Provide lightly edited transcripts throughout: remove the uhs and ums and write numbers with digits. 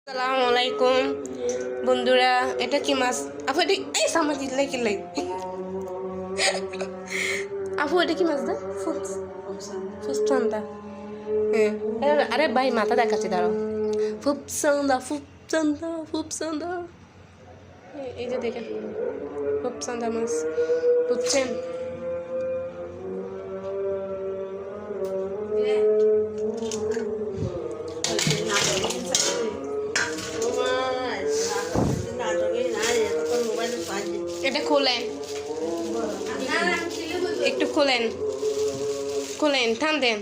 আসসালামু আলাইকুম বন্ধুরা, এটা কি মাছ? আপু এটা এই সামনে কিলাই কিলাই আপু এটা কি মাছ দা? ফুপসান্দা। হ্যাঁ, আরে ভাই মাথা দেখাচ্ছি, দাঁড়াও। ফুপসান্দা ফুপসান্দা ফুপসান্দা, এই যে দেখেন ফুপসান্দা মাছ, বুঝছেন? এটা খোলেন, একটু খোলেন খোলেন, টান দেন।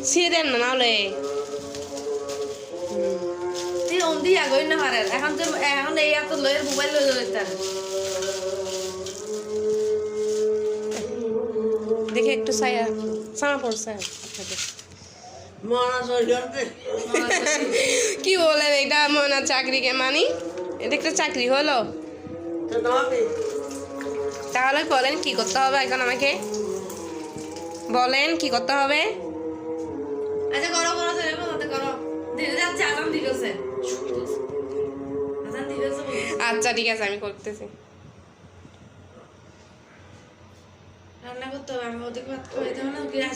ছিঁড়ে দেন না, নাহলে এখন এই এত লয়ের মোবাইল লয়ে দেখে একটু ছায়া ছানা পড়ছে আপনাকে। কি বলেন এটা? মনে চাকরিকে মানি? এটা একটা চাকরি হলো? তাহলে বলেন কি করতে হবে এখন আমাকে? বলেন কি করতে হবে? আচ্ছা করো করো করো, ধীরে যাচ্ছে, আজান দিতেছে। আচ্ছা ঠিক আছে, আমি করতেছি। রান্না করতে হবে, আমি ওদিকে ভাত খাওয়াইতে হবে না।